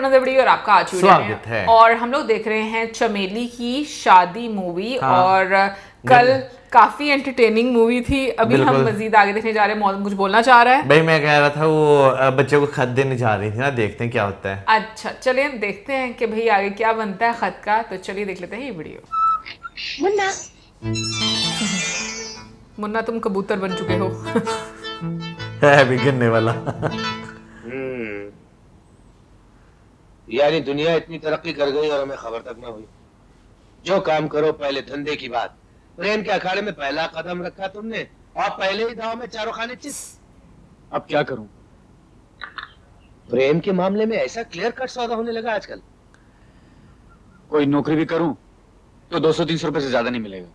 Another video और आपका आज स्वागत है। और हम लोग देख रहे हैं चमेली की शादी मूवी। और कल काफी एंटरटेनिंग मूवी थी। अभी हम बिल्कुल। मजीद आगे देखने जा रहे हैं। मौसम कुछ बोलना चाह रहा है? भाई मैं कह रहा था वो बच्चे को खत देने जा रही थी ना, देखते हैं क्या होता है। अच्छा चलिए हम देखते हैं कि भाई आगे क्या बनता है खत का। तो चलिए देख लेते हैं ये वीडियो। मुन्ना मुन्ना तुम कबूतर बन चुके हो। है भी गिरने वाला। यानी दुनिया इतनी तरक्की कर गई और हमें खबर तक ना हुई। जो काम करो पहले धंधे की बात। प्रेम के अखाड़े में पहला कदम रखा तुमने और पहले ही दाव में चारों खाने चिस। अब क्या करूं? प्रेम के मामले में ऐसा क्लियर कट सौदा होने लगा आजकल। कोई नौकरी भी करूं तो 200-300 रुपए से ज्यादा नहीं मिलेगा।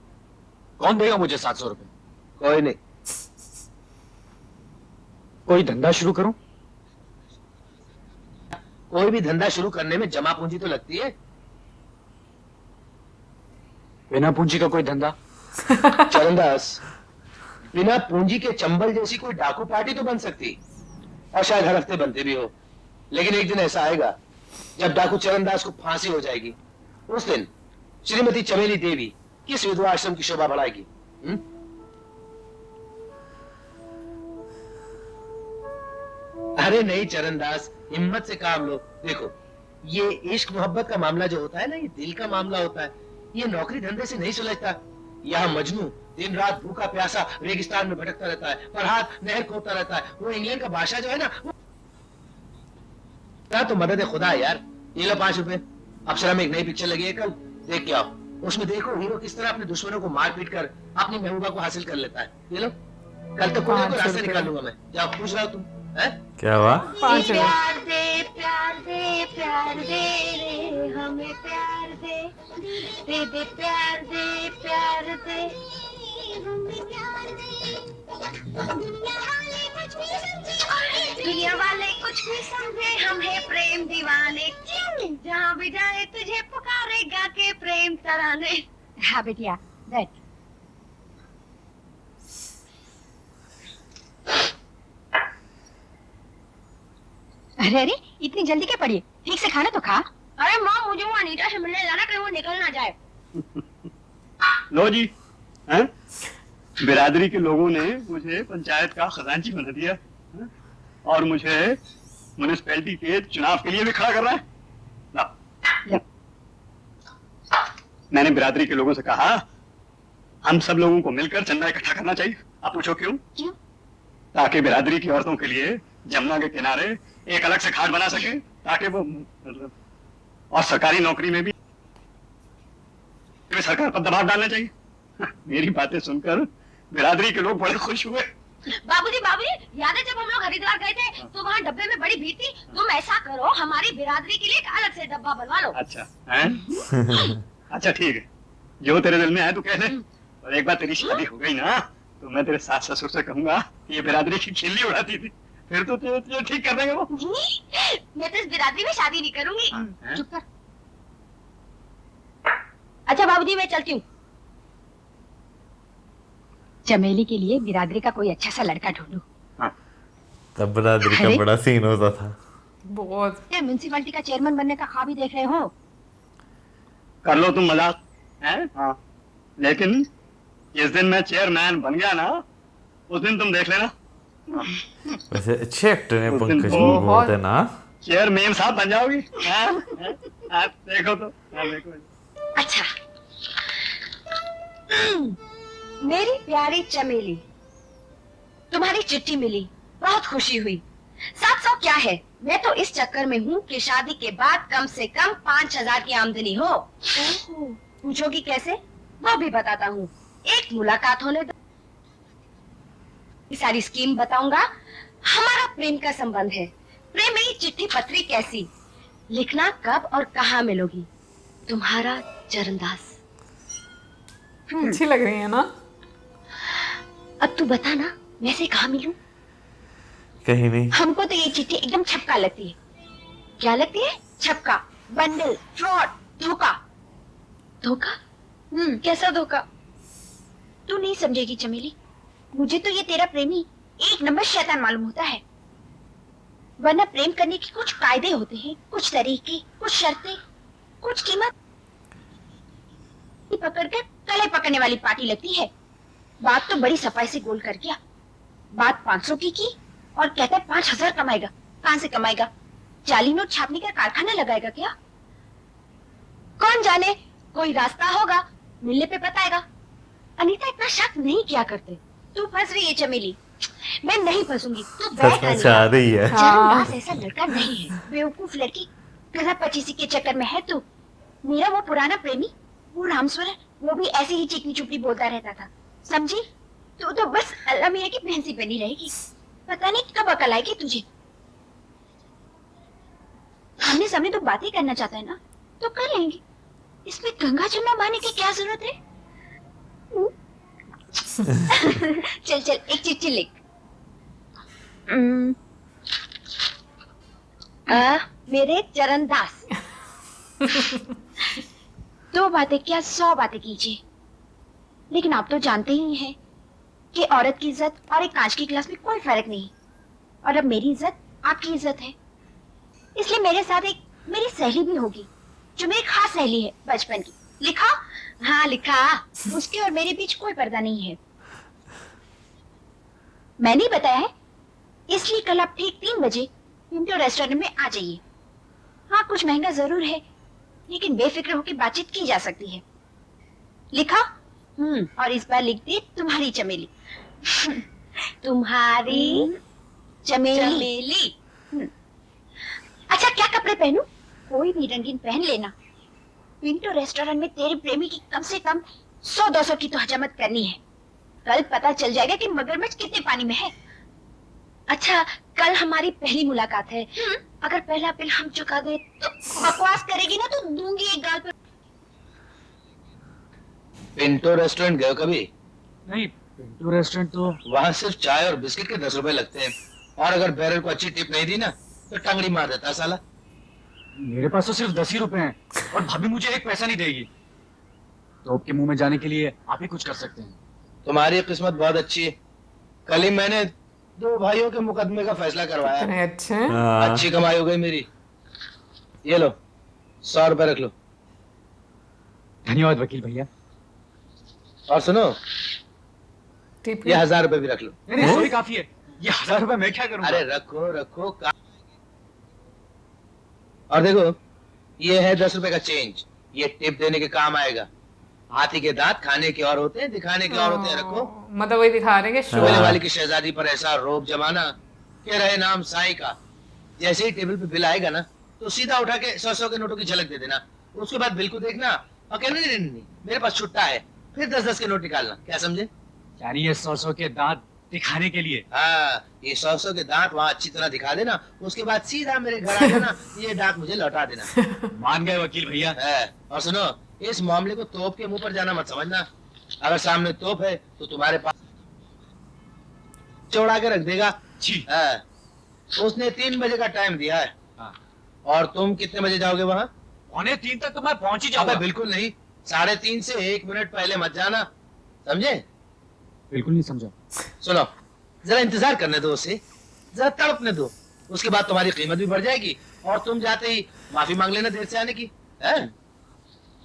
कौन देगा मुझे 700 रुपए? कोई नहीं। कोई धंधा शुरू करूं? कोई भी धंधा शुरू करने में जमा पूंजी तो लगती है। बिना पूंजी का कोई धंधा? चरणदास, बिना पूंजी के चंबल जैसी कोई डाकू पार्टी तो बन सकती और शायद हर हफ्ते बनते भी हो। लेकिन एक दिन ऐसा आएगा जब डाकू चरणदास को फांसी हो जाएगी। उस दिन श्रीमती चमेली देवी किस विधवा आश्रम की शोभा बढ़ाएगी? अरे नहीं चरणदास, हिम्मत से काम लो। देखो, ये इश्क मोहब्बत का मामला जो होता है ना, ये दिल का मामला होता है। ये नौकरी धंधे से नहीं सुलझता। यहाँ मजनू दिन रात भूखा प्यासा रेगिस्तान में भटकता रहता है, फरहाद नहर खोदता रहता है। वो इंग्लैंड का बादशाह जो है ना, वो तो मदद खुदा है यार। ये लो 5 रुपए। अप्सरा में एक नई पिक्चर लगी है कल, देख के आओ। उसमें देखो हीरो किस तरह अपने दुश्मनों को मार पीट कर अपनी महबूबा को हासिल कर लेता है। ये लो, कल तक को रास्ते निकाल लूंगा मैं। जाओ पूछ रहा हूँ तुम है? क्या हुआ? 5 रुपए। प्यार दे प्यार दे प्यार दे रे हमें प्यार दे दे प्यार दे प्यार दे हमें प्यार दे। दुनिया वाले कुछ भी समझे हम है प्रेम दीवाने। जहाँ भी जाए तुझे पुकारेगा के प्रेम तराने। हाँ बेटिया बैठ। अरे अरे इतनी जल्दी क्या पड़ी? ठीक से खाना तो खा। अरे माँ, मुझे वो अनीता से मिलने जाना, कहीं वो निकल ना जाए। लो जी, हैं? बिरादरी के लोगों ने मुझे पंचायत का खजांची बना दिया, हैं? और मुझे म्युनिसिपैलिटी के चुनाव के लिए भी खड़ा कर रहा है। ला। मैंने बिरादरी के लोगों से कहा हम सब लोगों को मिलकर चंदा इकट्ठा करना चाहिए। आप पूछो क्यों? क्यों? ताकि बिरादरी की औरतों के लिए जमुना के किनारे एक अलग से घाट बना सके, ताकि वो मतलब, और सरकारी नौकरी में भी सरकार पर दबाव डालना चाहिए। मेरी बातें सुनकर बिरादरी के लोग बड़े खुश हुए। बाबूजी याद है जब हम लोग हरिद्वार गए थे तो वहाँ डब्बे में बड़ी भीड़ थी। तुम ऐसा करो, हमारी बिरादरी के लिए एक अलग से डब्बा बनवा लो। अच्छा हैं? अच्छा ठीक है, जो तेरे दिल में है तू कह दे। और एक बार तेरी शादी हो गई ना तो मैं तेरे सास ससुर से कहूंगा कि ये बिरादरी की खिल्ली उड़ाती थी, फिर तो तुझे ठीक कर देंगे वो। मैं तो इस बिरादरी में शादी नहीं करूंगी। चुप कर। अच्छा बाबूजी मैं चलती हूँ। चमेली के लिए बिरादरी का कोई अच्छा सा लड़का ढूंढो। तब बिरादरी का अरे? बड़ा सीन होता था। बहुत। म्युनिसिपैलिटी का चेयरमैन बनने का ख्वाब ही देख रहे हो? कर लो तुम मजाक, हैं? हाँ। लेकिन जिस दिन मैं चेयरमैन बन गया ना, उस दिन तुम देख लेना। वैसे अच्छे एक्टर हैं उस दिन पंकज तो मुर्मू बहुत- होते ना। चेयरमैन साहब बन जाओगी। हैं? आप देखो तो, हाँ, देखो। अच्छा। मेरी प्यारी चमेली, तुम्हारी चिट्ठी मिली, बहुत खुशी हुई। 700 क्या है? मैं तो इस चक्कर में हूँ कि शादी के बाद कम से कम 5000 की आमदनी हो। पूछोगी कैसे? वो भी बताता हूँ। एक मुलाकात होने दो, सारी स्कीम बताऊंगा। हमारा प्रेम का संबंध है। प्रेम में ही चिट्ठी पत्री कैसी लिखना, कब और कहाँ मिलोगी। तुम्हारा चरणदास। अच्छी लग रही है ना? अब तू बता ना, मैं से कहाँ मिलूं? कहीं नहीं। हमको तो ये चिट्ठी एकदम छपका लगती है। क्या लगती है? छपका, बंडल, फ्रॉड, धोखा। धोखा? कैसा धोखा? तू नहीं समझेगी चमेली। मुझे तो ये तेरा प्रेमी एक नंबर शैतान मालूम होता है। वरना प्रेम करने की कुछ कायदे होते हैं, कुछ तरीके, कुछ शर्तें, कुछ कीमत। पकड़कर गले पकड़ने वाली पार्टी लगती है। बात तो बड़ी सफाई से गोल कर गया। बात 500 की और कहता है 5000 कमाएगा। कहां से कमाएगा? जाली नोट छापने का कारखाना लगाएगा क्या? कौन जाने, कोई रास्ता होगा, मिलने पे बताएगा। अनीता इतना शक नहीं किया करते। तू फंस रही है चमेली, मैं नहीं फंसूंगी। तू बैठ फंसना अनीता। चाह रही है। चरणदास ऐसा लड़का नहीं है। बेवकूफ लड़की, गधा पचीसी के चक्कर में है तू। मेरा वो पुराना प्रेमी, वो रामस्वरण, वो भी ऐसे ही चिकनी चुपड़ी बोलता रहता था, समझी? तू तो बस अल्लाह मियां की भैंसी बनी रहेगी। पता नहीं कब अकल आएगी तुझे। आमने सामने तो बातें करना चाहता है ना, तो कर लेंगे। इसमें गंगा जमुना बहाने की क्या जरूरत है? चल चल एक चिट्ठी लिख। मेरे चरणदास, 2 बातें क्या 100 बातें कीजिए, लेकिन आप तो जानते ही हैं कि औरत की इज्जत और एक कांच की गिलास में कोई फर्क नहीं। और अब मेरी इज्जत आपकी इज्जत है, इसलिए मेरे साथ एक मेरी सहेली भी होगी, जो मेरी खास सहेली है बचपन की। लिखा? हाँ लिखा। उसके और मेरे बीच कोई पर्दा नहीं है। मैंने बताया है, इसलिए कल आप ठीक 3 बजे पिंटो रेस्टोरेंट में आ जाइए। हाँ कुछ महंगा जरूर है, लेकिन बेफिक्र होकर बातचीत की जा सकती है। लिखा? और इस बार लिख दी तुम्हारी चमेली। तुम्हारी चमेली। अच्छा क्या कपड़े पहनूं? कोई भी रंगीन पहन लेना। पिंटो रेस्टोरेंट में तेरे प्रेमी की कम से कम 100-200 की तो हजामत करनी है। कल पता चल जाएगा कि मगरमच्छ कितने पानी में है। अच्छा कल हमारी पहली मुलाकात है। अगर पहला बिल हम चुका दे तो बकवास करेगी ना तो दूंगी एक गाल पर। पिंटो रेस्टोरेंट गए हो कभी? नहीं, पिंटू रेस्टोरेंट तो वहाँ सिर्फ चाय और बिस्किट के 10 रुपए लगते हैं, और अगर बैरल को अच्छी टिप नहीं दी ना तो टंगड़ी मार देता है साला। मेरे पास तो सिर्फ 10 ही रुपए हैं और भाभी मुझे 1 पैसा नहीं देगी। तो आपके मुंह में जाने के लिए आप ही कुछ कर सकते हैं। तुम्हारी किस्मत बहुत अच्छी है। कल ही मैंने 2 भाइयों के मुकदमे का फैसला करवाया। अच्छा हाँ। अच्छी कमाई हो गई मेरी। ये लो 100 रुपए रख लो। धन्यवाद वकील भैया। और सुनो, टिप ये 1000 रुपए भी रख लो। नहीं सॉरी काफी है। ये 1000 रुपए मैं क्या करूंगा? अरे रखो रखो और देखो, ये है 10 रुपए का चेंज। ये टिप देने के काम आएगा। हाथी के दांत खाने के और होते हैं, दिखाने के और होते हैं। रखो। मतलब वही दिखा रहे हैं कि शोले वाली की शहजादी पर ऐसा रोब जमाना के रहे नाम साईं का। जैसे ही टेबल पे बिल आएगा ना तो सीधा उठा के 100-100 के नोटों की झलक दे देना। उसके बाद बिल को देखना और कहना नहीं, मेरे पास छुट्टा है। फिर 10-10 के नोट निकालना। क्या समझे? यानी ये 100 के दांत दिखाने के लिए? हाँ, ये 100 के दांत वहाँ अच्छी तरह दिखा देना। उसके बाद सीधा मेरे घर आ जाना। ये दांत मुझे लौटा देना। मान गए वकील भैया। और सुनो, इस मामले को तोप के मुंह पर जाना मत समझना। अगर सामने तोप है तो तुम्हारे पास चौड़ा के रख देगा। जी। उसने 3 बजे का टाइम दिया है। हाँ। और तुम कितने बजे जाओगे वहाँ? 2:45 तक तो मैं पहुंच ही अबे जाऊंगा। बिल्कुल नहीं, 3:30 से 1 मिनट पहले मत जाना, समझे? बिल्कुल नहीं समझा। सुनो, जरा इंतजार करने दो उसे, जरा तड़पने दो। उसके बाद तुम्हारी कीमत भी बढ़ जाएगी और तुम जाते ही माफी मांग लेना देर से आने की।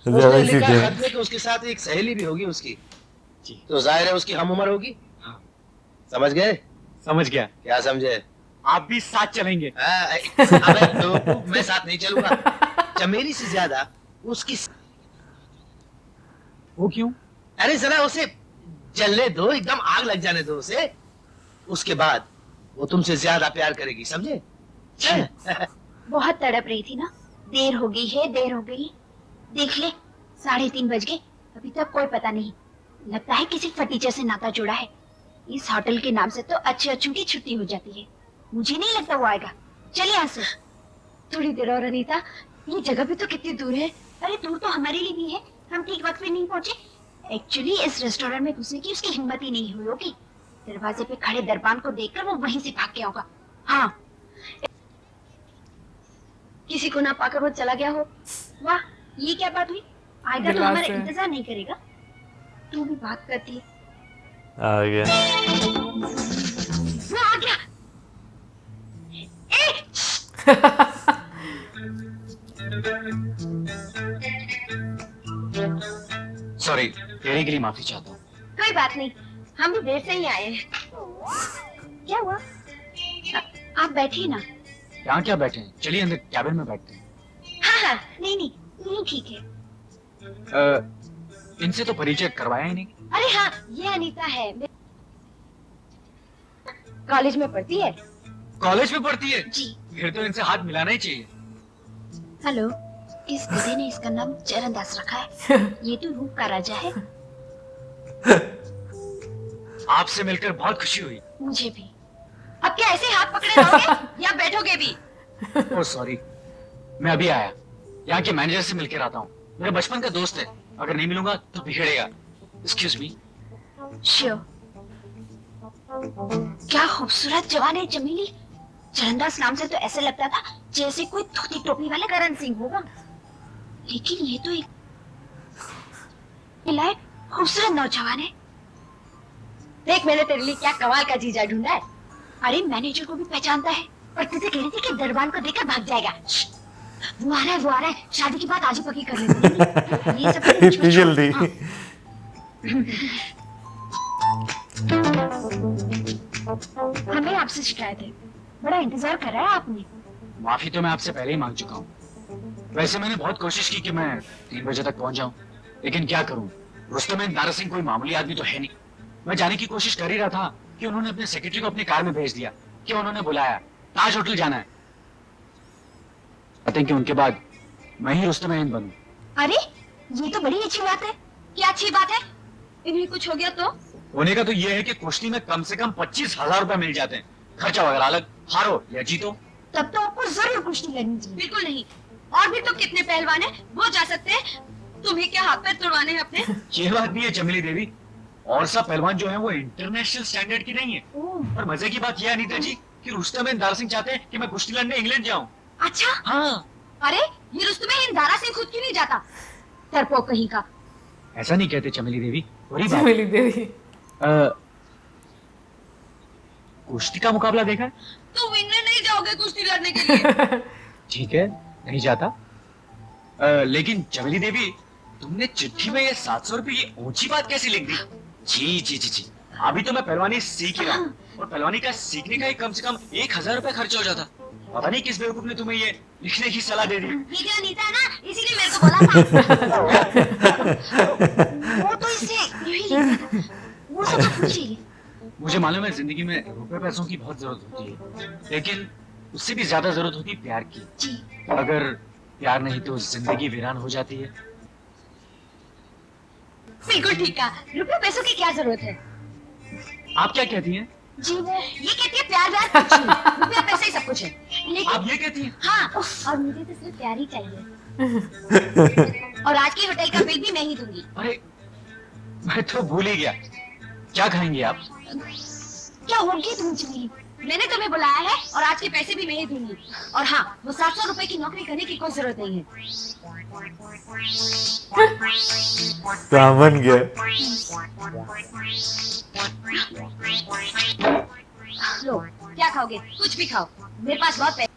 उसने लिखा खत में कि उसके साथ एक सहेली भी होगी उसकी। जी। तो जाहिर है उसकी हम उम्र होगी। हाँ। समझ गए? समझ गया। क्या समझे? आप भी साथ चलेंगे? अबे बेवकूफ, मैं साथ नहीं चलूंगा। चमेली से ज्यादा उसकी। वो क्यों? अरे जरा उसे जलने दो, एकदम आग लग जाने दो उसे। उसके बाद वो तुमसे ज्यादा प्यार करेगी, समझे? बहुत तड़प रही थी ना। देर हो गई है, देर हो गई। देख ले 3:30 बज गए, अभी तक कोई पता नहीं। लगता है किसी फटीचर से नाता जुड़ा है। इस होटल के नाम से तो अच्छे अच्छों की छुट्टी हो जाती है। मुझे नहीं लगता वो आएगा। चल यहाँ से। थोड़ी देर और अनीता, ये जगह भी तो कितनी दूर है। अरे दूर तो हमारे लिए भी है, हम ठीक वक्त पे नहीं पहुंचे। एक्चुअली इस रेस्टोरेंट में घुसने की उसकी हिम्मत ही नहीं हुई होगी। दरवाजे पे खड़े दरबान को देखकर वो वहीं से भाग गया होगा। हाँ, किसी को ना पाकर वो चला गया हो। वाह, ये क्या बात हुई? आएगा तो हमारा इंतजार नहीं करेगा। तू भी बात करती है। आ गया। वो आ गया। ए, सॉरी, देरी के लिए माफी चाहता हूँ। कोई बात नहीं, हम भी देर से ही आए हैं। क्या हुआ? आप बैठिए ना। यहाँ क्या बैठे हैं? चलिए अंदर कैबिन में बैठते हैं। हाँ हाँ, नहीं ठीक है। इनसे तो परिचय करवाया ही नहीं। अरे हाँ, ये अनीता है, कॉलेज में पढ़ती है। कॉलेज में पढ़ती है? जी। फिर तो इनसे हाथ मिलाना ही चाहिए। हेलो, इस गधे ने इसका नाम चरणदास रखा है। ये तो रूप का राजा है। आपसे मिलकर बहुत खुशी हुई। मुझे भी। अब क्या ऐसे हाथ पकड़े रहोगे या बैठोगे भी? ओह सॉरी, मैं अभी आया। यहाँ के मैनेजर से मिलकर आता हूँ। मेरा बचपन का दोस्त है, अगर नहीं मिलूंगा तो बिगड़ेगा। Excuse me. श्योर। क्या खूबसूरत जवान है चमेली। चरणदास नाम से तो ऐसे लगता था जैसे कोई धोती टोपी वाला करण सिंह होगा, लेकिन ये तो एक लायक खूबसूरत नौजवान है। देख, मैंने तेरे लिए क्या कमाल का जीजा ढूंढा है। अरे, मैनेजर को भी पहचानता है और तुझे कह रही थी कि दरबान को देखकर भाग जाएगा। वो आ रहा है, शादी की बात आज ही पक्की कर लेते हैं। ये सब इतनी जल्दी? हाँ। हमें आपसे शिकायत है, बड़ा इंतजार कर रहा है आपने। माफी तो मैं आपसे पहले ही मांग चुका हूँ। वैसे मैंने बहुत कोशिश की कि मैं 3 बजे तक पहुंच जाऊं, लेकिन क्या करूं, रुस्तम दारा सिंह कोई मामूली आदमी तो है नहीं। मैं जाने की कोशिश कर ही रहा था कि उन्होंने अपने सेक्रेटरी को अपनी कार में भेज दिया कि उन्होंने बुलाया ताज होटल जाना है। कहते हैं कि उनके बाद मैं ही रुस्तम बनूं। अरे, ये तो बड़ी अच्छी बात है। क्या अच्छी बात है? इन्हें कुछ हो गया तो? होने का तो ये है कि कुश्ती में कम से कम 25,000 रुपए मिल जाते हैं, खर्चा वगैरह अलग। हारो या जीतो तब तो आपको जरूर कुश्ती लड़नी चाहिए। बिल्कुल नहीं, और भी तो कितने पहलवान हैं, वो जा सकते हैं। तुम्हें क्या हाथ पैर तोड़वाने हैं अपने? ये बात नहीं है चमेली देवी, और सब पहलवान जो है वो इंटरनेशनल स्टैंडर्ड की नहीं है। पर मजे की बात यह है अनीता जी कि रुस्तम दारा सिंह चाहते हैं कि मैं कुश्ती लड़ने इंग्लैंड जाऊं। अच्छा? हाँ। अरे, ये रुस्तम दारा सिंह खुद क्यों नहीं जाता? डरपोक कहीं का। ऐसा नहीं कहते चमेली देवी, बुरी बात। चमेली देवी, कुश्ती का मुकाबला देखा है? तुम इंग्लैंड नहीं जाओगे कुश्ती लड़ने के लिए? ठीक है, नहीं जाता। लेकिन चमेली देवी, तुमने चिट्ठी में ये 700 रुपए की ऊंची बात कैसे लिख दी? जी जी जी जी, अभी तो मैं पहलवानी सीख ही रहा हूँ, और पहलवानी का सीखने का ही कम से कम 1000 रुपए खर्च हो जाता। पता नहीं किस बेवकूफ ने तुम्हें ये लिखने की सलाह दे दी। ये जो अनीता है ना, इसीलिए मेरे को बोला था। वो तो इसे यूं ही लिखा था। वो सब तो पूछिए। मुझे मालूम है जिंदगी में रुपए पैसों की बहुत जरूरत होती है, लेकिन उससे भी ज्यादा जरूरत होती है प्यार की। जी। अगर प्यार नहीं तो जिंदगी वीरान हो जाती है। बिल्कुल ठीक कहा, रुपये पैसों की क्या जरूरत है? आप क्या कहती हैं? जी, वो ये कहती है प्यार व्यार कुछ नहीं, रुपया पैसे ही सब कुछ है। लेकिन आप ये कहती हैं? हाँ, और मुझे तो सिर्फ प्यार ही चाहिए। और आज के होटल का बिल भी मैं ही दूंगी। अरे, मैं तो भूल ही गया। क्या खाएंगी आप? क्या होगी तुम चमेली? मैंने तुम्हें बुलाया है और आज के पैसे भी मैं ही दूंगी। और हाँ, वो 700 रुपए की नौकरी करने की कोई जरूरत नहीं है। सामन गया। लो, क्या खाओगे? कुछ भी खाओ, मेरे पास बहुत पैसे।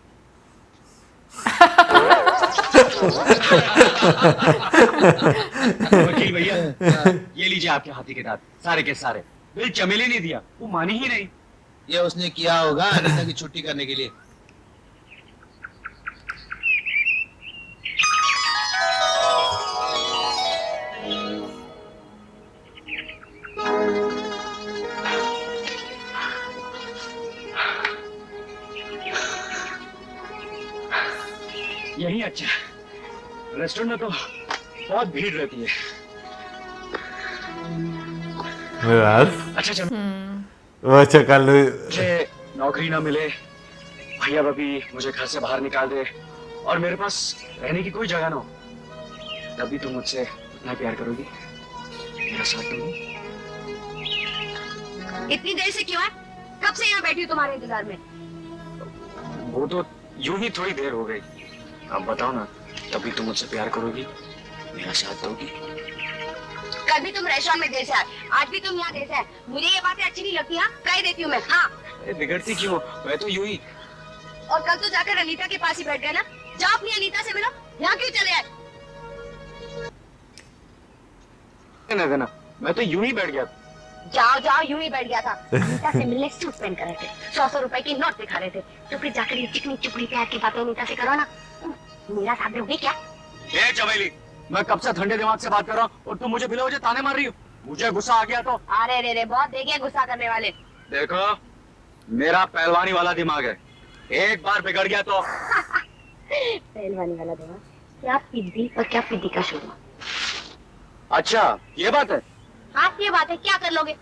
वकील भैया, ये लीजिए आपके हाथी के दांत, सारे के सारे। बिल चमेली ने दिया, वो मानी ही नहीं। ये उसने किया होगा अनीता की छुट्टी करने के लिए। यही अच्छा है। रेस्टोरेंट में तो बहुत भीड़ रहती है। अच्छा चलो, अच्छा कल मुझे नौकरी ना मिले, भैया भाभी मुझे घर से बाहर निकाल दे, और मेरे पास रहने की कोई जगह ना हो, तभी तुम मुझसे उतना प्यार करोगी, मेरा साथ दोगी। इतनी देर से क्यों है? कब से यहाँ बैठी हूँ तुम्हारे इंतजार में? वो तो यूं ही थोड़ी देर हो गई। अब बताओ ना, तभी तुम मुझसे प्यार करोगी, मेरा साथ दोगी। कल भी तुम रेस्टोरेंट में देर से आए, आज भी तुम यहाँ देर से आए। मुझे ये बातें अच्छी नहीं लगती। हाँ, कह देती हूँ मैं। हाँ, अरे बिगड़ती क्यों? मैं तो यूं ही और कल तो जाकर अनीता के पास ही बैठ गए ना। जाओ अपनी अनीता से मिलो, यहाँ क्यों चले आए? देना, मैं तो यूं ही बैठ गया। जाओ जाओ, यूं ही बैठ गया था। अनीता से मिलने सूट पहन कर रहे थे, 100 रुपए की नोट दिखा रहे थे। तो फिर जाकर ये चिकनी चुपड़ी प्यार की बातें अनीता से करो ना। मेरा साथ दोगे क्या? ए चमेली, मैं कब से ठंडे दिमाग से बात कर रहा हूँ और तुम मुझे बिना वजह ताने मार रही हो। मुझे गुस्सा आ गया तो। अरे रे रे, बहुत देखे गुस्सा करने वाले। देखो, मेरा पहलवानी वाला दिमाग है, एक बार बिगड़ गया तो। पहलवानी वाला दिमाग? क्या पिद्दी और क्या पिद्दी का शोर। अच्छा, ये बात है। हाँ ये बात है, क्या कर लोगे?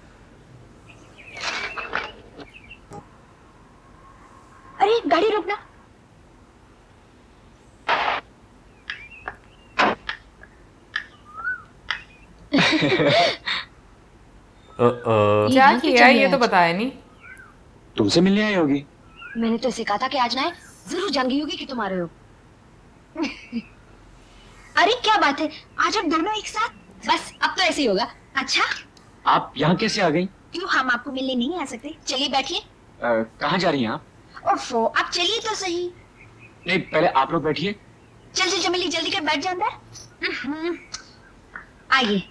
अरे गाड़ी रोकना। क्या किया ये तो बताया नहीं। तुमसे मिलने आई होगी। मैंने तो इसे कहा था कि आज ना आए, जरूर जान गई होगी कि तुम आ रहे हो। अरे क्या बात है, आज हम दोनों एक साथ। बस अब तो ऐसे ही होगा। अच्छा, आप यहाँ कैसे आ गई? क्यों हम आपको मिलने नहीं आ सकते? चलिए बैठिए। कहाँ जा रही हैं आप? ओफो, आप चलिए तो सही। नहीं, पहले आप लोग बैठिए। चल चल चमेली, जल्दी कर, बैठ जा अंदर। आइए।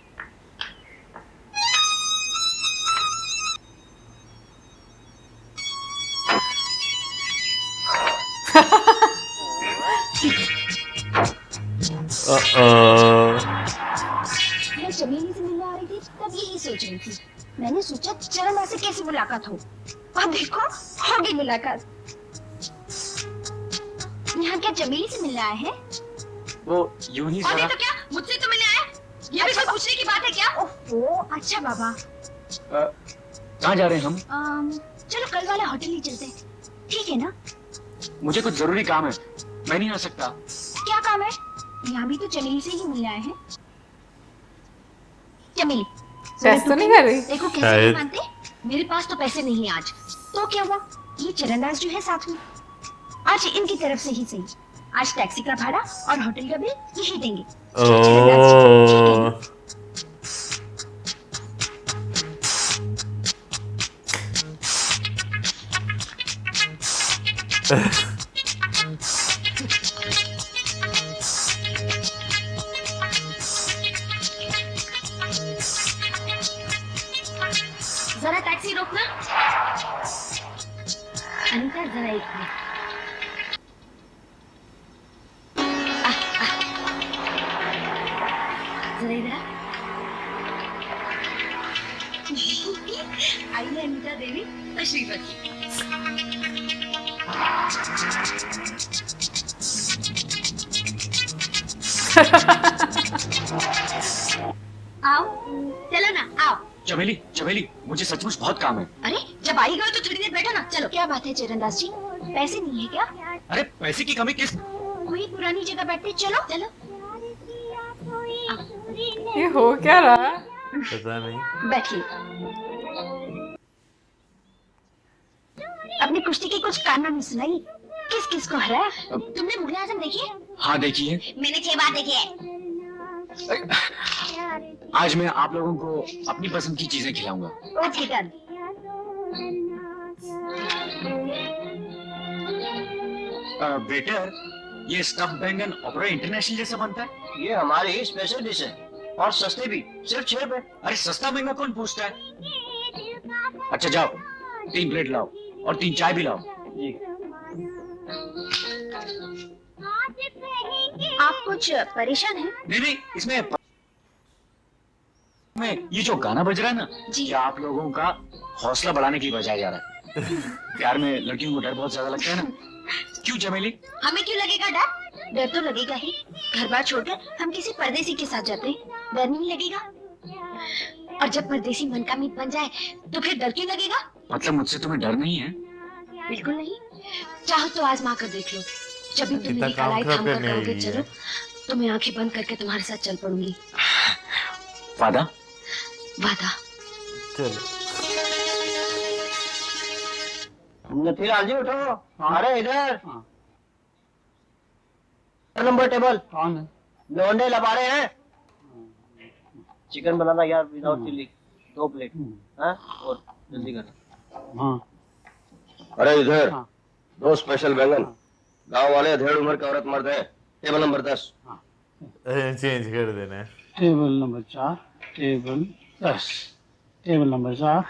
मैं चमेली से मिलने आ रही थी, तब यही सोच रही थी। मैंने सोचा चरण से कैसी मुलाकात हो, और देखो हो गई मुलाकात। यहाँ क्या चमेली से मिलने आए हैं? वो यूं ही और नहीं जरा। तो क्या, मुझसे तो मिलने आए? ये भी कोई पूछने की बात है क्या? ओफो, अच्छा बाबा। कहाँ जा रहे हैं हम? चलो कल वाले होटल ही चलते हैं, ठीक है ना? मुझे कुछ जरूरी काम है, मैं नहीं आ सकता। क्या काम है? यहाँ भी तो चमेली से ही मिलने आए हैं। चमेली, टेस्ट तो नहीं कर रही? देखो कैसे नहीं मानते। मेरे पास तो पैसे नहीं आज, तो क्या हुआ? ये चरणदास जो है साथ में, आज इनकी तरफ से ही सही। आज टैक्सी का भाड़ा और होटल का बिल यही देंगे। चरणदास जी, ठीक है ना? जरा टैक्सी रोकना। अनीता जरा एक मिनट। जरा इधर आ। आइए अनीता देवी, तशरीफ रखिए। आओ, चलो ना, आओ। चमेली, चमेली, मुझे सचमुच बहुत काम है। अरे जब आई गए तो थोड़ी देर बैठो ना। चलो। क्या बात है चरणदास जी, पैसे नहीं है क्या? अरे पैसे की कमी किस? कोई पुरानी जगह बैठे, चलो चलो। ये हो क्या रहा? पता नहीं। बैठिए। अपनी कुश्ती की कुछ कारनामे सुनाइए। किस किस को हराया? तुमने मुगले आजम देखी है? हाँ देखिए, मैंने 6 बार देखी है। आज मैं आप लोगों को अपनी पसंद की चीजें खिलाऊंगा। Okay done. वेटर, ये स्टफ बैंगन ओबरॉय इंटरनेशनल जैसा बनता है? ये हमारी ही स्पेशल डिश है और सस्ते भी, सिर्फ 6 रुपए। अरे सस्ता महंगा कौन पूछता है? अच्छा जाओ, 3 प्लेट लाओ और 3 चाय भी लाओ। जी। आप कुछ परेशान हैं? नहीं नहीं, इसमें ये जो गाना बज रहा है ना, जी। ये आप लोगों का हौसला बढ़ाने के लिए बजाया जा रहा है। प्यार में लड़कियों को डर बहुत ज्यादा लगता है ना, क्यों चमेली? हमें क्यों लगेगा डर? डर तो लगेगा ही। घर बार छोड़कर हम किसी परदेसी के साथ जाते हैं, डर नहीं लगेगा? और जब परदेसी मन का मीत बन जाए तो फिर डर क्यों लगेगा? मतलब मुझसे तुम्हें डर नहीं है? बिल्कुल नहीं। चाहो तो आजमा कर देख लो। जब भी तुम इतना मेरी काम कलाई खराब थाम कर करने कहोगे आई है। चलो, तो मैं आंखें बंद करके तुम्हारे साथ चल पड़ूंगी। वादा? वादा। चलो। नथीलाल जी उठो। अरे इधर। Number table. कौन है? लौंडे लबाड़े हैं। चिकन बनाना यार विदाउट चिल्ली, 2 प्लेट। हाँ, और जल्दी कर। हाँ। अरे इधर। हाँ। दो स्पेशल बैंगन। गांव वाले अधेड़ उम्र का औरत मर्द है। Table number 10। चेंज कर देना है। Table number 4, table 10, table number 4।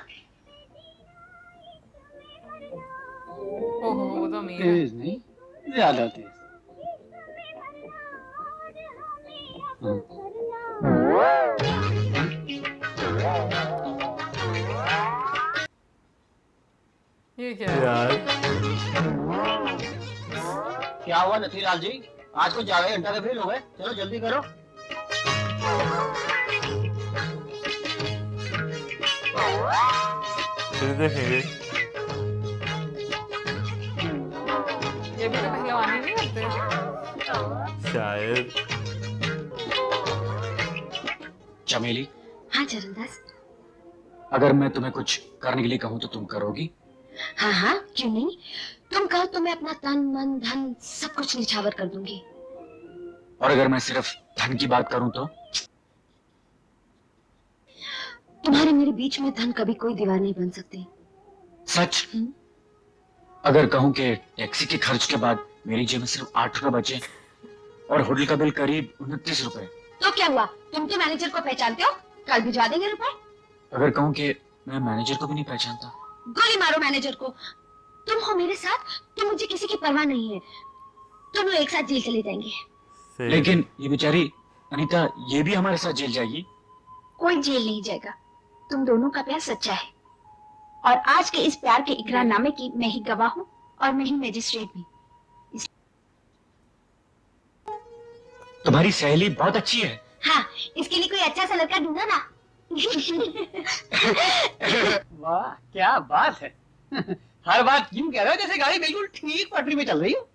ओहो वो तो अमीर है। तेज नहीं, ज्यादा तेज। ये क्या है? यार क्या हुआ नथीलाल जी? आज को जावे घंटा से फेल हो गए। चलो जल्दी करो। फिर देखेंगे। ये भी तो पहलवानी नहीं करते। शायद। चमेली, हाँ चरणदास। अगर मैं तुम्हें कुछ करने के लिए कहूँ तो तुम करोगी? हाँ हाँ, क्यों नहीं। तुम कहो तो मैं अपना तन मन धन सब कुछ निछावर कर दूंगी। और अगर मैं सिर्फ धन की बात करूँ तो? तुम्हारे मेरे बीच में धन कभी कोई दीवार नहीं बन सकती। सच? अगर कहूँ कि टैक्सी के खर्च के बाद मेरी जेब में सिर्फ 8 रुपए बचे और होटल का बिल करीब 29 रुपए, तो क्या हुआ? तुम तो मैनेजर को पहचानते हो, कल भिजवा देंगे रुपए। अगर कहूँ कि मैं मैनेजर को भी नहीं पहचानता? गोली मारो मैनेजर को। तुम हो मेरे साथ तो मुझे किसी की परवाह नहीं है। दोनों एक साथ जेल चले जाएंगे। सही। लेकिन ये बेचारी अनीता, ये भी हमारे साथ जेल जाएगी? कोई जेल नहीं जाएगा। तुम दोनों का प्यार सच्चा है और आज के इस प्यार के इकरारनामे की मैं ही गवाह हूँ और मैं ही मैजिस्ट्रेट भी। तुम्हारी सहेली बहुत अच्छी है। हाँ, इसके लिए कोई अच्छा सा लड़का ढूंढो ना। वाह क्या बात है। हर बात यूं कह रहे हो जैसे गाड़ी बिल्कुल ठीक पटरी पे चल रही हो।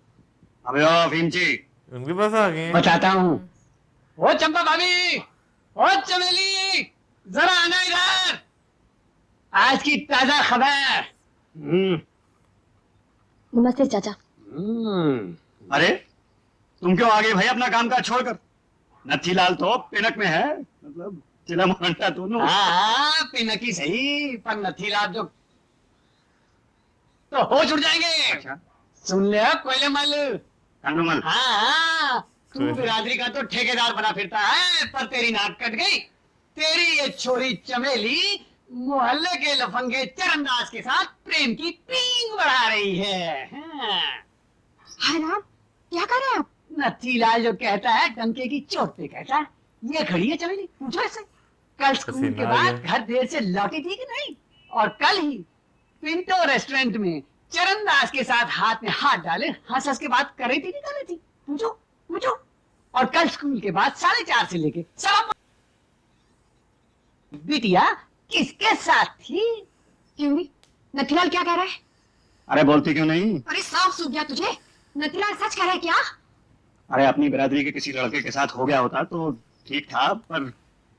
अबे ओ भीम जी, उनके पास आ गए। बताता हूँ। ओ चंपा भाभी, ओ चमेली, जरा आना इधर। आज की ताजा खबर। नमस्ते चाचा। अरे तुम क्यों आ गए भाई अपना काम काज छोड़कर? नथीलाल तो पिनक में है, मतलब चिला मोहंटा दोनों। हाँ पिनकी सही, पर नथीलाल जो तो हो जुड़ जाएंगे। अच्छा, सुन ले कोयले मल। कंडोमल। हाँ तू बिरादरी का तो ठेकेदार बना फिरता है, पर तेरी नाक कट गई। तेरी ये छोरी चमेली मोहल्ले के लफंगे चरणदास के साथ प्रेम की पींग बढ़ा रही है। हाय राम, क्या कर रहे हैं आप? नथीलाल जो कहता है डंके की चोट पे कहता है। ये खड़ी है चमेली, पूछो इससे। कल स्कूल के पसीना आ बाद गया। घर देर से लौटी थी कि नहीं? और कल ही पिंटो रेस्टोरेंट में चरणदास के साथ हाथ में हाथ डाले हंस हंस के बात कर रही थी कि कर रही थी? पूछो पूछो। और कल स्कूल के बाद 4:30 से लेके 5:15 बिटिया किसके साथ थी? क्यों भी? नथीलाल क्या कह रहा है? अरे बोलती क्यों नहीं? अरे साफ सूझ गया तुझे। नथीलाल सच कह रहा है क्या? अरे अपनी बिरादरी के किसी लड़के के साथ हो गया होता तो ठीक था, पर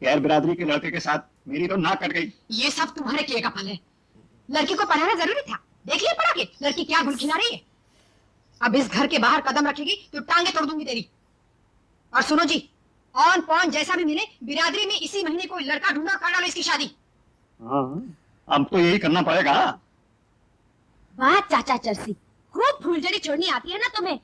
गैर बिरादरी के लड़के के साथ मेरी तो नाक कट गई। ये सब तुम्हारे किए का फल है। लड़की को पढ़ाना जरूरी था। देख लिया पढ़ा के लड़की क्या गुल खिला रही है। अब इस घर के बाहर कदम रखेगी तो टांगे तोड़ दूंगी तेरी। और सुनो जी, ऑन पॉन जैसा भी मिले बिरादरी में इसी महीने कोई लड़का ढूंढा कर डालो इसकी शादी। हाँ, अब तो यही करना पड़ेगा। वाह चाचा चरसी, खूब फूलझड़ी छोड़नी आती है ना तुम्हें।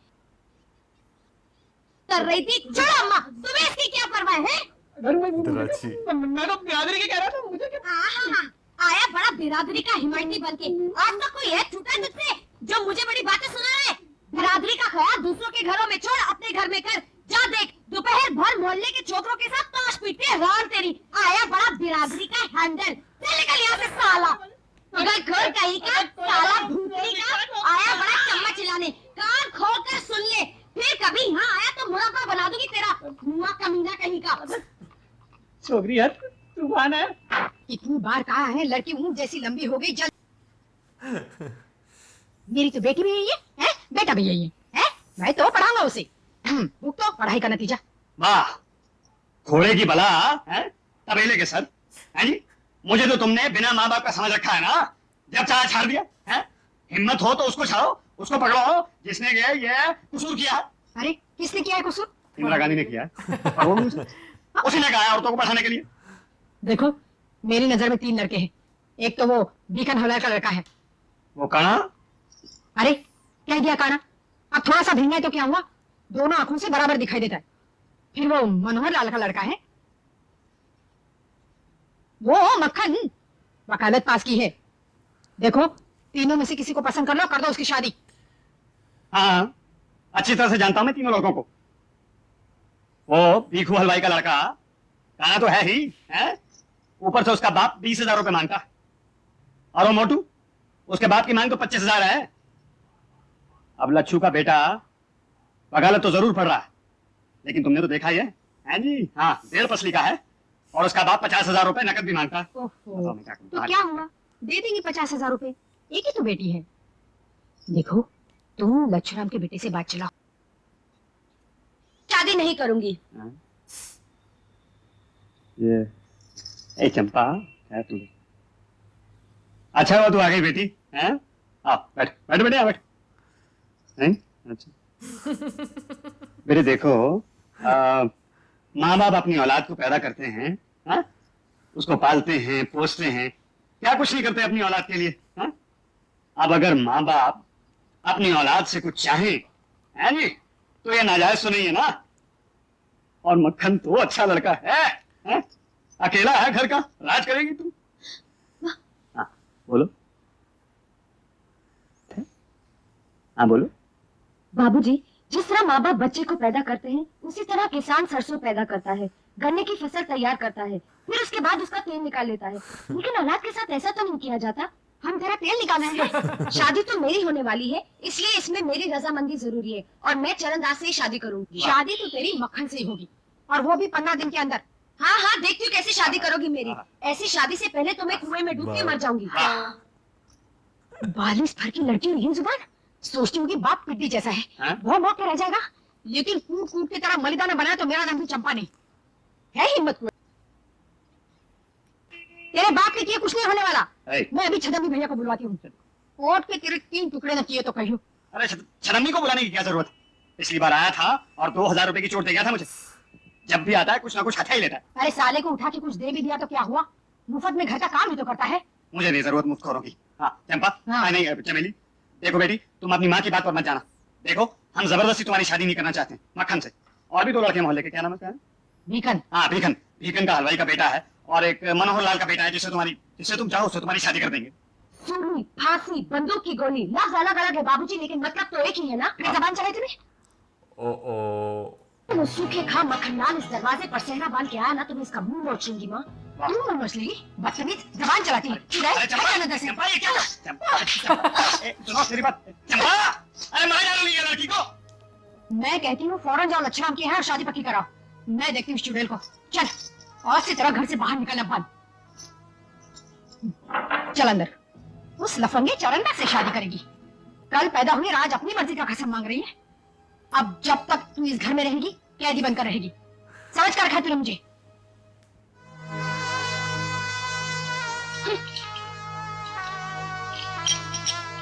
कर रही थी छोड़ो अम्मा, तुम्हें इसकी क्या परवाह है? दराची। मैं तो बिरादरी के कह रहा था, मुझे क्या? आहा, आया बड़ा बिरादरी का हिमायती बनके। आज तक कोई है छूटा तुझसे जो मुझे बड़ी बातें सुना रहे? बिरादरी का ख्याल दूसरों के घरों में छोड़ अपने घर में कर। जा देख दोपहर भर मोहल्ले के छोकरों के साथ ताश पीटते हैं। रान तेरी, आया बड़ा बिरादरी का हैंडल। चल निकल यहाँ से साला। अगर घर कहीं का साला भूतनी का आया बड़ा चम्मच चिल्लाने। कान खोल कर सुन ले, फिर कभी यहाँ आया तो मुनाफा बना दूंगी तेरा। धुआं कमीना कहीं का। छोकरी है तूफान है। इतनी बार कहा है लड़की ऊंट जैसी लंबी हो गई। जल मेरी तो बेटी भी यही है? बेटा भी यही है? मैं तो पढ़ाऊंगा उसे। बुक तो पढ़ाई का नतीजा। वाह, घोड़े की बला है तबेले के सर। हैं जी, मुझे तो तुमने बिना माँ बाप का समझ रखा है ना। जब चाहे छाड़ दिया है। हिम्मत हो तो उसको छाड़ो, उसको पकड़ो जिसने ये कसूर किया। अरे किसने किया है कसूर? इंदिरा गांधी ने किया है। पकड़ो उसे। उसी ने कहा है औरतों को पढ़ाने के लिए। देखो मेरी नजर में 3 लड़के हैं। एक तो वो बीकन हवलदार का लड़का है। वो कहा अरे कह दिया काना। अब थोड़ा सा भिंगा है तो क्या हुआ, दोनों आंखों से बराबर दिखाई देता है। फिर वो मनोहर लाल का लड़का है, वो मक्खन वकालत पास की है। देखो तीनों में से किसी को पसंद कर लो, कर दो उसकी शादी। हाँ, अच्छी तरह से जानता हूं मैं तीनों लड़कों को। वो भीखू हलवाई का लड़का कहा तो है ही है, ऊपर से उसका बाप 20,000 रुपए मांगता, और वो मोटू, उसके बाप की मांग तो 25,000 है। अब लच्छू का बेटा वकालत तो जरूर पढ़ रहा है, लेकिन तुमने तो देखा ही है जी। हाँ, 1.5 पसली का है, और उसका बाप 50,000 रुपए नकद भी मांगता है। ओहो, तो क्या हुआ, दे देंगे 50,000 रुपए, एक ही तो बेटी है। देखो तुम लच्छूराम के बेटे से बात चलाओ। शादी नहीं करूंगी। ये ए चंपा है तू। अच्छा हुआ तू आ गई बेटी, हैं? आ बैठ बैठ बेटे, आ बैठ। हैं? अच्छा बेटे देखो, माँ बाप अपनी औलाद को पैदा करते हैं, हाँ? उसको पालते हैं, पोसते हैं, क्या कुछ नहीं करते अपनी औलाद के लिए, हाँ? अब अगर माँ बाप अपनी औलाद से कुछ चाहें, है जी, तो ये नाजायज तो नहीं है ना। और मक्खन तो अच्छा लड़का है? अकेला है घर का, राज करेगी तू? हाँ बोलो, हाँ बोलो। बाबूजी, जिस तरह माँ बाप बच्चे को पैदा करते हैं, उसी तरह किसान सरसों पैदा करता है, गन्ने की फसल तैयार करता है, फिर उसके बाद उसका तेल निकाल लेता है। लेकिन औलाद के साथ ऐसा तो नहीं किया जाता। हम तेरा तेल निकालना है। शादी तो मेरी होने वाली है, इसलिए इसमें मेरी रजामंदी जरूरी है, और मैं चरणदास से ही शादी करूंगी। शादी तो तेरी मक्खन से ही होगी, और वो भी 15 दिन के अंदर। हाँ हाँ, देखती हूँ कैसे शादी करोगी मेरी। ऐसी शादी से पहले तो मैं कुएं में डूब के मर जाऊंगी। 42 भर की लड़की और ये जुबान, सोचती हूँ कि बाप पिड्डी जैसा है, वो मौत के रह जाएगा, लेकिन कूट कूट की तरह मलिदाना बनाया तो मेरा नाम भी चंपा नहीं है। हिम्मत कुएं, तेरे बाप के किए कुछ नहीं होने वाला। मैं अभी छदमी भैया को बुलवाती हूँ, कोर्ट के तेरे 3 टुकड़े न किए तो कहियो। अरे छदमी को बुलाने की क्या जरूरत, पिछली बार आया था और 2,000 रुपए की चोट दे गया था मुझे। जब भी आता है कुछ ना कुछ हथा ही लेता है। अरे साले को उठा के कुछ दे भी दिया तो क्या हुआ, मुफ्त में घर का काम भी तो करता है। मुझे नहीं जरूरत मुफ्तखोरों की। हाँ चंपा, हाँ नहीं चमेली, देखो बेटी, तुम अपनी माँ की बात पर मत जाना। देखो हम जबरदस्ती तुम्हारी शादी नहीं करना चाहते मक्खन से। और भी 2 लड़के मोहल्ले के, क्या नाम है? भीखन। हाँ भीखन, भीखन का हलवाई का बेटा है, और एक मनोहर लाल का बेटा है, जिससे तुम चाहो उससे तुम्हारी शादी कर देंगे। सुनी, फांसी, बंदूक की गोली, लफ्ज अलग अलग है बाबूजी, लेकिन मतलब तो एक ही है ना। जबान चलाई तुम्हें? तुम सूखे खा मक्खनलाल इस दरवाजे पर सेहरा बांध के आया ना, तुम्हें इसका मुंह नोच लूंगी माँ। तू मुंह नोच लेगी, बदतमीज, जबान चलाती है। सुनो मेरी बात चंपा, अरे मार डालूंगी ये लड़की को। मैं कहती हूँ फौरन जाओ लच्छराम के यहाँ और शादी पक्की कराओ। मैं देखती हूँ इस चुड़ैल को। चल, और से तरह घर से बाहर निकलना बंद। चल अंदर। उस लफंगे चरणदास से शादी करेगी। कल पैदा हुई, आज अपनी मर्जी का कसम मांग रही है। अब जब तक तू इस घर में रहेगी, कैदी बनकर रहेगी। समझ कर रखा तूने मुझे।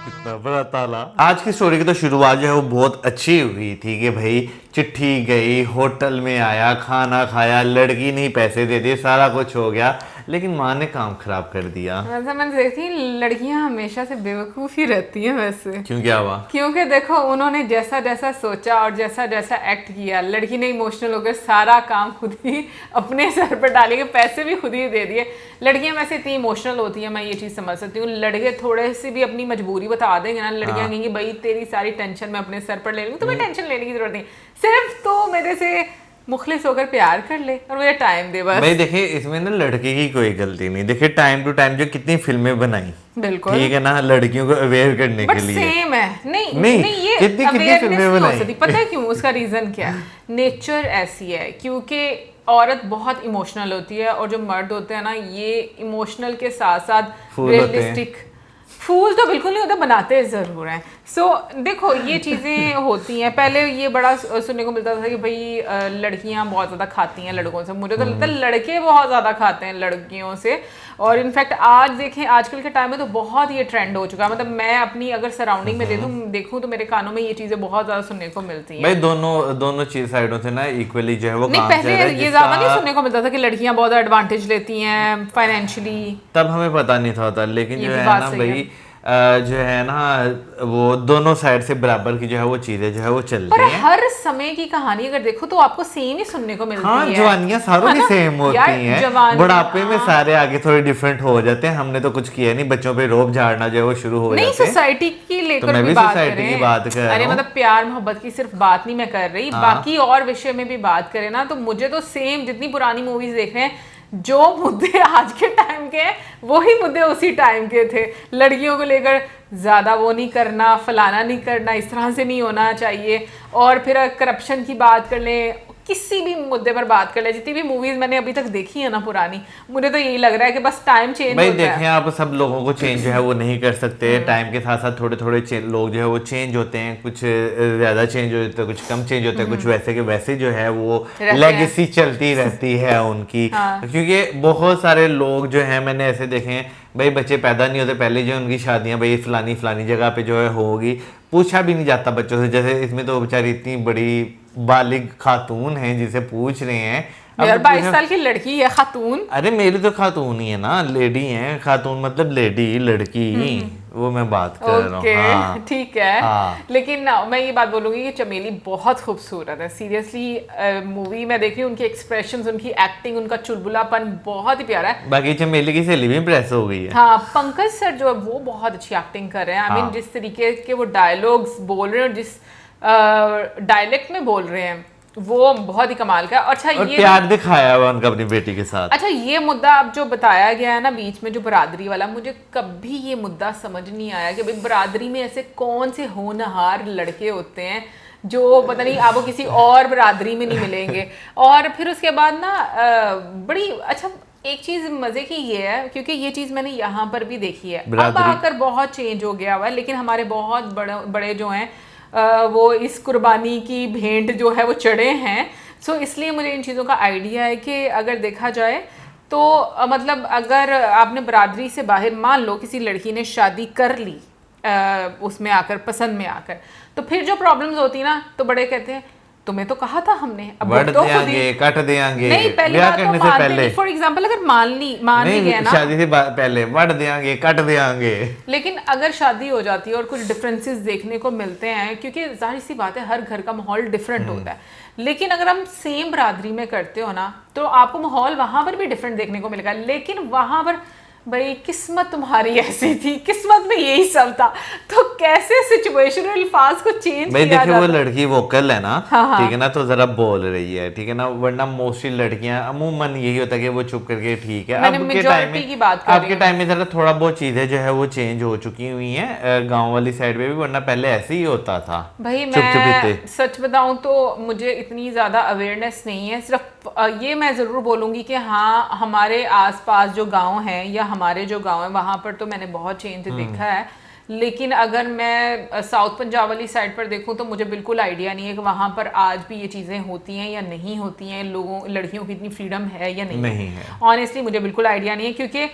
कितना बड़ा ताला। आज की स्टोरी की तो शुरुआत जो है वो बहुत अच्छी हुई थी कि भाई चिट्ठी गई, होटल में आया, खाना खाया, लड़की नहीं पैसे दे दिए, सारा कुछ हो गया, लेकिन माँ ने काम खराब कर दिया। वैसे मैंने देखी, लड़कियां हमेशा से बेवकूफ ही रहती हैं वैसे। क्यों, क्या हुआ? क्योंकि देखो उन्होंने जैसा जैसा सोचा और जैसा जैसा एक्ट किया, लड़की ने इमोशनल होकर सारा काम खुद ही अपने सर पर डालेंगे, पैसे भी खुद ही दे दिए। लड़कियां वैसे इतनी इमोशनल होती हैं, मैं ये चीज़ समझ सकती हूँ। लड़के थोड़े से भी अपनी मजबूरी बता देंगे ना, लड़कियां कहेंगी भाई तेरी सारी टेंशन मैं अपने सर पर ले लूँगी, तुम्हें टेंशन लेने की जरूरत नहीं, सिर्फ तो मेरे से मुखलिस होकर प्यार कर ले और मुझे टाइम दे बस। भाई देखिए, इसमें ना लड़के की कोई गलती नहीं। देखिए टाइम टू टाइम जो कितनी फिल्में बनाई, बिल्कुल ठीक है ना, लड़कियों को अवेयर करने के लिए। सेम है। नहीं ये कितनी फिल्में बनाई। पता है क्यों? उसका रीजन क्या है? नेचर ऐसी है, क्योंकि औरत बहुत इमोशनल होती है और जो मर्द होते हैं ना, ये इमोशनल के साथ साथ रियलिस्टिक, फूल तो बिल्कुल नहीं होता, बनाते ज़रूर हैं। सो देखो ये चीज़ें होती हैं। पहले ये बड़ा सुनने को मिलता था कि भाई लड़कियां बहुत ज़्यादा खाती हैं लड़कों से। मुझे तो लगता है लड़के बहुत ज़्यादा खाते हैं लड़कियों से। और इनफैक्ट आज देखें, आजकल के टाइम में तो बहुत ये ट्रेंड हो चुका है। मतलब मैं अपनी अगर सराउंडिंग में देखूँ तो मेरे कानों में ये चीज़ें बहुत ज़्यादा सुनने को मिलती हैं। भाई दोनों चीज साइडों से ना इक्वली जो है वो नहीं, पहले ये ज़्यादा नहीं सुनने को मिलता था कि लड़कियां बहुत एडवांटेज लेती हैं फाइनेंशियली, तब हमें पता नहीं था, लेकिन जो है ना भाई जो है ना वो दोनों साइड से बराबर की जो है वो चीजें जो है वो चल पर रही हैं। हर समय की कहानी अगर देखो तो आपको सेम ही सुनने को मिलती हाँ, है। जवानियां सारों की सेम होती यार, हैं, जवानी, बुढ़ापे में हाँ। सारे आगे थोड़े डिफरेंट हो जाते हैं। हमने तो कुछ किया नहीं, बच्चों पे रोब झाड़ना जो है वो शुरू हो नहीं, जाते हैं। सोसाइटी की तो लेकर मैं भी भी बात सोसाइटी करें। की बात कर रहा अरे हूँ। मतलब प्यार मोहब्बत की सिर्फ बात नहीं मैं कर रही, हाँ। बाकी और विषय में भी बात करें ना, तो मुझे तो सेम जितनी पुरानी मूवीज देख रहे हैं, जो मुद्दे आज के टाइम के हैं वही मुद्दे उसी टाइम के थे। लड़कियों को लेकर ज़्यादा वो नहीं करना, फलाना नहीं करना, इस तरह से नहीं होना चाहिए। और फिर करप्शन की बात कर लें, किसी भी मुद्दे पर बात कर ले, जितनी भी मूवीज मैंने अभी तक देखी है ना पुरानी, मुझे तो यही लग रहा है कि बस टाइम चेंज भाई होता देखें है। आप, सब लोगों को चेंज जो है वो नहीं कर सकते। टाइम के साथ साथ थोड़े थोड़े लोग जो है वो चेंज होते हैं, कुछ ज्यादा चेंज हो जाते हैं, कुछ कम चेंज होते हैं, कुछ वैसे के वैसे जो है वो रहते हैं। लेगेसी चलती रहती है उनकी। हाँ। क्योंकि बहुत सारे लोग जो है मैंने ऐसे देखे हैं, भाई बच्चे पैदा नहीं होते पहले जो उनकी शादियां भाई फलानी फलानी जगह पे जो है होगी, पूछा भी नहीं जाता बच्चों से। जैसे इसमें तो बेचारी इतनी बड़ी बालिग खातून है जिसे पूछ रहे हैं। यार 22 साल की लड़की है, खातून। अरे मेरी तो खातून ही है ना, लेडी है। खातून मतलब लेडी, लड़की, वो मैं बात कर रहा ओके, हूँ। हाँ। ठीक है। हाँ। लेकिन ना मैं ये बात बोलूंगी कि चमेली बहुत खूबसूरत है। सीरियसली मूवी मैं देख रही हूँ, उनके एक्सप्रेशंस, उनकी एक्टिंग, उनका चुलबुलापन बहुत ही प्यारा है। बाकी चमेली की सहेली भी इम्प्रेस हो गई है। हाँ, पंकज सर जो है वो बहुत अच्छी एक्टिंग कर रहे हैं। आई मीन जिस तरीके के वो डायलॉग्स बोल रहे हैं और जिस डायलेक्ट में बोल रहे हैं वो बहुत ही कमाल का है। अच्छा, और ये प्यार दिखाया हुआ उनका अपनी बेटी के साथ। अच्छा, ये मुद्दा अब जो बताया गया है ना बीच में, जो बरादरी वाला, मुझे कभी ये मुद्दा समझ नहीं आया कि भाई बरादरी में ऐसे कौन से होनहार लड़के होते हैं जो पता नहीं आपको किसी और बरादरी में नहीं मिलेंगे। और फिर उसके बाद ना बड़ी अच्छा एक चीज मजे की ये है, क्योंकि ये चीज मैंने यहाँ पर भी देखी है, अब आकर बहुत चेंज हो गया हुआ है, लेकिन हमारे बहुत बड़े जो हैं वो इस कुर्बानी की भेंट जो है वो चढ़े हैं। सो इसलिए मुझे इन चीज़ों का आइडिया है कि अगर देखा जाए तो मतलब अगर आपने बरादरी से बाहर, मान लो किसी लड़की ने शादी कर ली उसमें आकर, पसंद में आकर, तो फिर जो प्रॉब्लम्स होती ना, तो बड़े कहते हैं तुम्हें तो कहा था हमने, अब बढ़ तो देंगे, कट देंगे, नहीं, पहली ब्याह बात तो करने से मानते पहले। नहीं। फॉर एग्जांपल अगर मान भी गया ना, शादी से पहले बढ़ देंगे, कट देंगे। लेकिन अगर शादी हो जाती है और कुछ डिफरेंसेस देखने को मिलते हैं, क्योंकि जाहिर सी बात है हर घर का माहौल डिफरेंट होता है, लेकिन अगर हम सेम बरादरी में करते हो ना, तो आपको माहौल वहां पर भी डिफरेंट देखने को मिलेगा। लेकिन वहां पर भाई किस्मत तुम्हारी ऐसी थी, किस्मत में यही सब था, तो कैसे सिचुएशनल अल्फाज को चेंज भाई किया देखिए जाता वो लड़की वोकल है ना, हाँ। ठीक है ना, तो जरा बोल रही है, ठीक है ना, वरना मोस्टली लड़कियां अमूमन यही होता है कि वो चुप करके ठीक है। मैंने अब के टाइम majority की में, बात कर रही आपके हूँ। टाइम में जरा थोड़ा बहुत चीजें जो है वो चेंज हो चुकी हुई हैं गांव वाली साइड में भी, वरना पहले ऐसे ही होता था। भाई चुप मैं चुपीते। सच बताऊं तो मुझे इतनी ज़्यादा अवेयरनेस नहीं है। सिर्फ ये मैं ज़रूर बोलूँगी कि हाँ, हमारे आसपास जो गांव हैं या हमारे जो गांव हैं वहाँ पर तो मैंने बहुत चेंज देखा है। लेकिन अगर मैं साउथ पंजाब वाली साइड पर देखूं तो मुझे बिल्कुल आइडिया नहीं है कि वहाँ पर आज भी ये चीज़ें होती हैं या नहीं होती हैं, लड़कियों की इतनी फ्रीडम है या नहीं है। ऑनेस्टली मुझे बिल्कुल आइडिया नहीं है, क्योंकि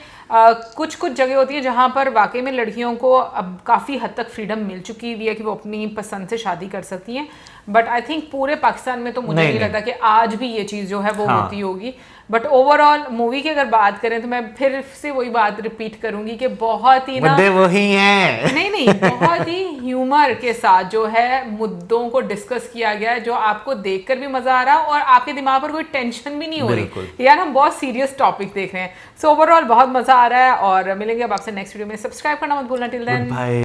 कुछ जगह होती है जहाँ पर वाकई में लड़कियों को अब काफ़ी हद तक फ्रीडम मिल चुकी हुई है कि वो अपनी पसंद से शादी कर सकती हैं। बट आई थिंक पूरे पाकिस्तान में तो मुझे नहीं लगता कि आज भी ये चीज़ जो है वो होती होगी। बट ओवरऑल मूवी की अगर बात करें तो मैं फिर से वही बात रिपीट करूंगी कि बहुत ही ना, वही है नहीं बहुत ही ह्यूमर के साथ जो है मुद्दों को डिस्कस किया गया है, जो आपको देखकर भी मजा आ रहा और आपके दिमाग पर कोई टेंशन भी नहीं हो रही यार, हम बहुत सीरियस टॉपिक देख रहे हैं। सो ओवरऑल बहुत मजा आ रहा है और मिलेंगे अब आपसे नेक्स्ट वीडियो में। सब्सक्राइब करना मत भूलना। Till then.